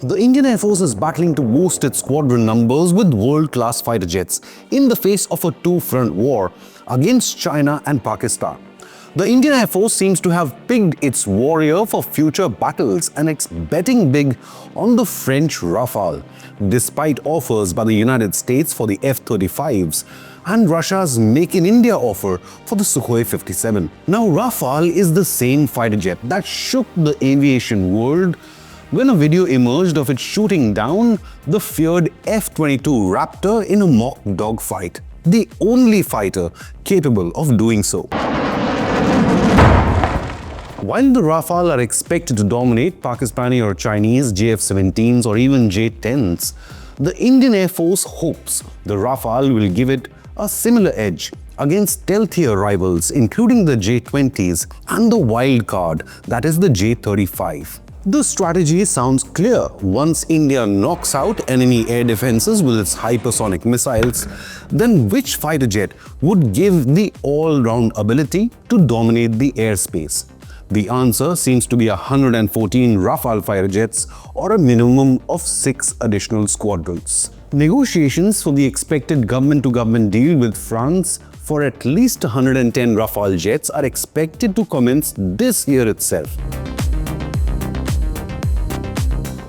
The Indian Air Force is battling to boost its squadron numbers with world-class fighter jets in the face of a two-front war against China and Pakistan. The Indian Air Force seems to have picked its warrior for future battles and it's betting big on the French Rafale, despite offers by the United States for the F-35s and Russia's Make in India offer for the Su57. Now, Rafale is the same fighter jet that shook the aviation world when a video emerged of it shooting down the feared F-22 Raptor in a mock dogfight, the only fighter capable of doing so. While the Rafale are expected to dominate Pakistani or Chinese JF-17s or even J-10s, the Indian Air Force hopes the Rafale will give it a similar edge against stealthier rivals including the J-20s and the wild card, that is the J-35. The strategy sounds clear. Once India knocks out enemy air defenses with its hypersonic missiles, then which fighter jet would give the all-round ability to dominate the airspace? The answer seems to be 114 Rafale fighter jets or a minimum of 6 additional squadrons. Negotiations for the expected government-to-government deal with France for at least 110 Rafale jets are expected to commence this year itself.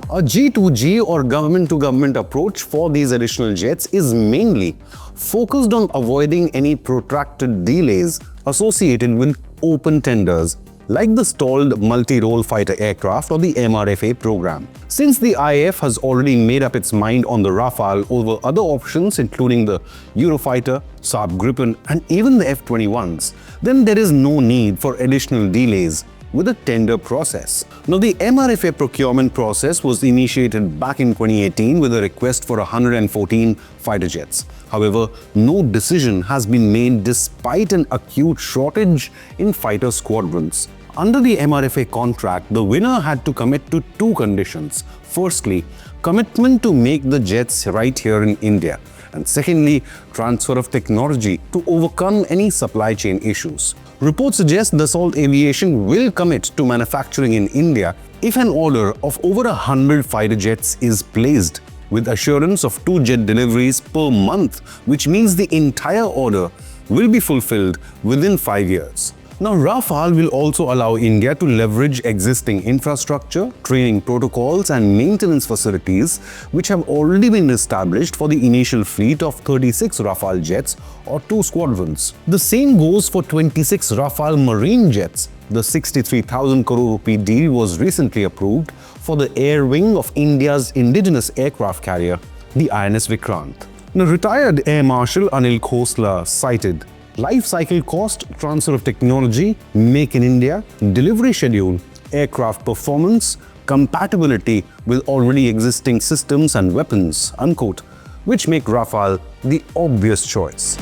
A G2G or government-to-government approach for these additional jets is mainly focused on avoiding any protracted delays associated with open tenders like the stalled multi-role fighter aircraft or the MRFA program. Since the IAF has already made up its mind on the Rafale over other options including the Eurofighter, Saab Gripen and even the F-21s, then there is no need for additional delays with a tender process. Now, the MRFA procurement process was initiated back in 2018 with a request for 114 fighter jets. However, no decision has been made despite an acute shortage in fighter squadrons. Under the MRFA contract, the winner had to commit to 2 conditions. Firstly, commitment to make the jets right here in India. And secondly, transfer of technology to overcome any supply chain issues. Reports suggest Dassault Aviation will commit to manufacturing in India if an order of over 100 fighter jets is placed, with assurance of 2 jet deliveries per month, which means the entire order will be fulfilled within 5 years. Now, Rafale will also allow India to leverage existing infrastructure, training protocols and maintenance facilities which have already been established for the initial fleet of 36 Rafale jets or 2 squadrons. The same goes for 26 Rafale marine jets. The 63,000 crore rupee deal was recently approved for the air wing of India's indigenous aircraft carrier, the INS Vikrant. Now, retired Air Marshal Anil Khosla cited life cycle cost, transfer of technology, make in India, delivery schedule, aircraft performance, compatibility with already existing systems and weapons, unquote, which make Rafale the obvious choice.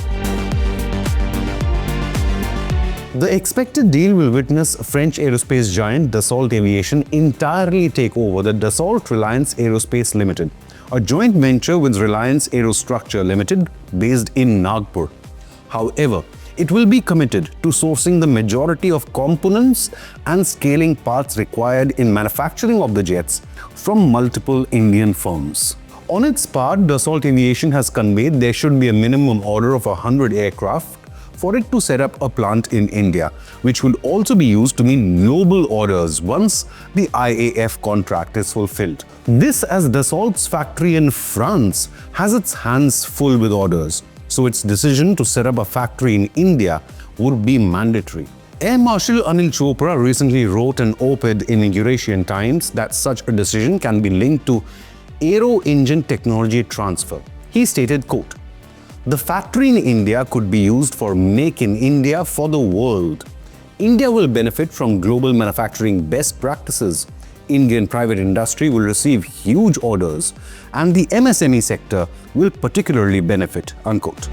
The expected deal will witness French aerospace giant Dassault Aviation entirely take over the Dassault Reliance Aerospace Limited, a joint venture with Reliance Aerostructure Limited based in Nagpur. However, it will be committed to sourcing the majority of components and scaling parts required in manufacturing of the jets from multiple Indian firms. On its part, Dassault Aviation has conveyed there should be a minimum order of 100 aircraft for it to set up a plant in India, which will also be used to meet global orders once the IAF contract is fulfilled. This, as Dassault's factory in France has its hands full with orders, so its decision to set up a factory in India would be mandatory. Air Marshal Anil Chopra recently wrote an op-ed in Eurasian Times that such a decision can be linked to aero engine technology transfer. He stated, quote, "The factory in India could be used for Make in India for the world. India will benefit from global manufacturing best practices. Indian private industry will receive huge orders and the MSME sector will particularly benefit," unquote.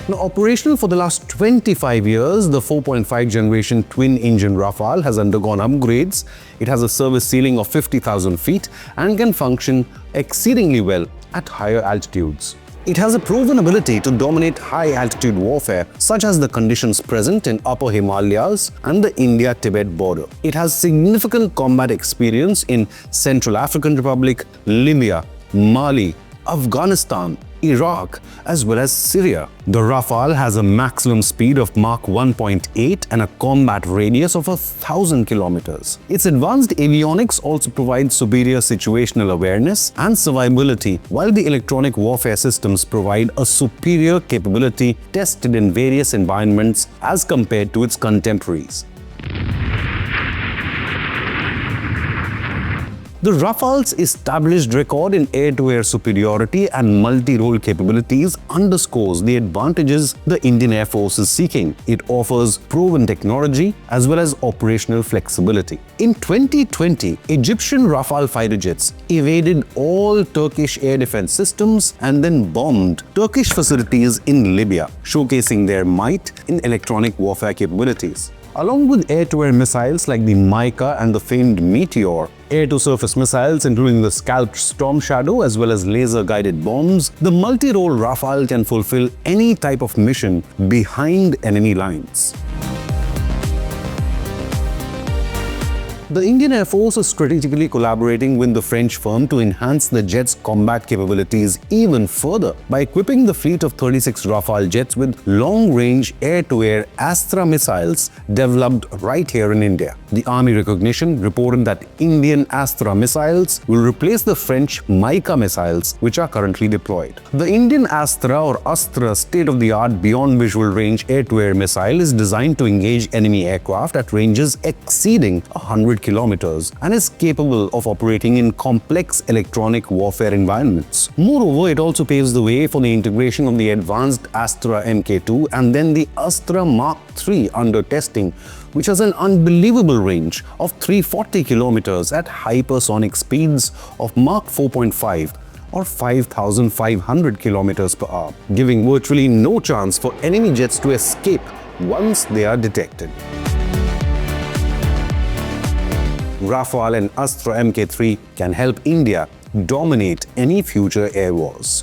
Now, operational for the last 25 years, the 4.5 generation twin-engine Rafale has undergone upgrades. It has a service ceiling of 50,000 feet and can function exceedingly well at higher altitudes. It has a proven ability to dominate high-altitude warfare, such as the conditions present in Upper Himalayas and the India-Tibet border. It has significant combat experience in Central African Republic, Libya, Mali, Afghanistan, Iraq, as well as Syria. The Rafale has a maximum speed of Mach 1.8 and a combat radius of 1,000 kilometers. Its advanced avionics also provide superior situational awareness and survivability, while the electronic warfare systems provide a superior capability tested in various environments as compared to its contemporaries. The Rafale's established record in air-to-air superiority and multi-role capabilities underscores the advantages the Indian Air Force is seeking. It offers proven technology as well as operational flexibility. In 2020, Egyptian Rafale fighter jets evaded all Turkish air defense systems and then bombed Turkish facilities in Libya, showcasing their might in electronic warfare capabilities. Along with air-to-air missiles like the Mica and the famed Meteor, air-to-surface missiles including the scalped Storm Shadow as well as laser-guided bombs, the multi-role Rafale can fulfill any type of mission behind enemy lines. The Indian Air Force is strategically collaborating with the French firm to enhance the jet's combat capabilities even further by equipping the fleet of 36 Rafale jets with long-range air-to-air Astra missiles developed right here in India. The Army recognition reported that Indian Astra missiles will replace the French Mica missiles, which are currently deployed. The Indian Astra or Astra state-of-the-art beyond visual range air-to-air missile is designed to engage enemy aircraft at ranges exceeding 100 kilometers and is capable of operating in complex electronic warfare environments. Moreover, it also paves the way for the integration of the advanced Astra Mk2 and then the Astra Mark III under testing, which has an unbelievable range of 340 kilometers at hypersonic speeds of Mach 4.5 or 5,500 kilometers per hour, giving virtually no chance for enemy jets to escape once they are detected. Rafale and Astra Mk3 can help India dominate any future air wars.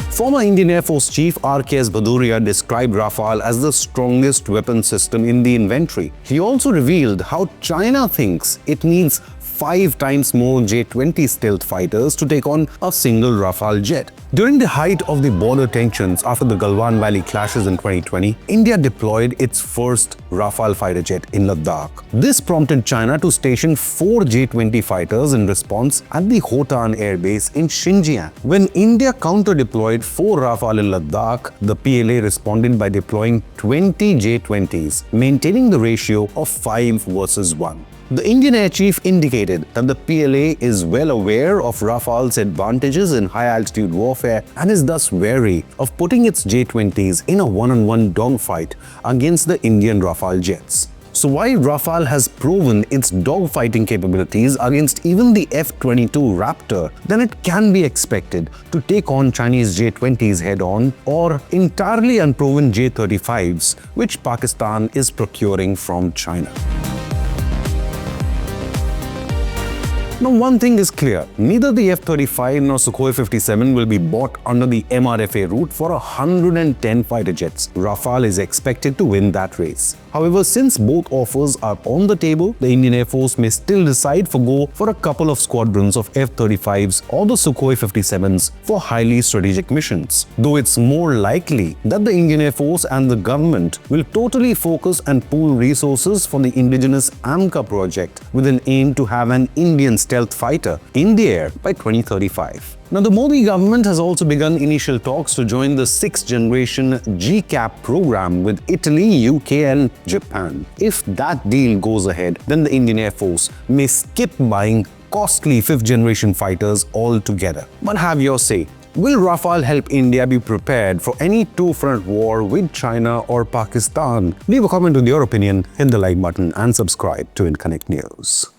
Former Indian Air Force Chief R.K.S. Bhaduria described Rafale as the strongest weapon system in the inventory. He also revealed how China thinks it needs 5 times more J-20 stealth fighters to take on a single Rafale jet. During the height of the border tensions after the Galwan Valley clashes in 2020, India deployed its first Rafale fighter jet in Ladakh. This prompted China to station 4 J-20 fighters in response at the Hotan Air Base in Xinjiang. When India counter-deployed 4 Rafale in Ladakh, the PLA responded by deploying 20 J-20s, maintaining the ratio of 5 versus 1. The Indian Air Chief indicated that the PLA is well aware of Rafale's advantages in high-altitude warfare and is thus wary of putting its J-20s in a one-on-one dogfight against the Indian Rafale jets. So while Rafale has proven its dogfighting capabilities against even the F-22 Raptor, then it can be expected to take on Chinese J-20s head-on or entirely unproven J-35s, which Pakistan is procuring from China. Now, one thing is clear, neither the F-35 nor Sukhoi 57 will be bought under the MRFA route for 110 fighter jets. Rafale is expected to win that race. However, since both offers are on the table, the Indian Air Force may still decide to go for a couple of squadrons of F-35s or the Sukhoi 57s for highly strategic missions. Though it's more likely that the Indian Air Force and the government will totally focus and pool resources for the indigenous AMCA project with an aim to have an Indian stealth fighter in the air by 2035. Now, the Modi government has also begun initial talks to join the 6th generation GCAP program with Italy, UK and Japan. If that deal goes ahead, then the Indian Air Force may skip buying costly 5th generation fighters altogether. But have your say. Will Rafale help India be prepared for any two-front war with China or Pakistan? Leave a comment with your opinion, hit the like button and subscribe to Inconnect News.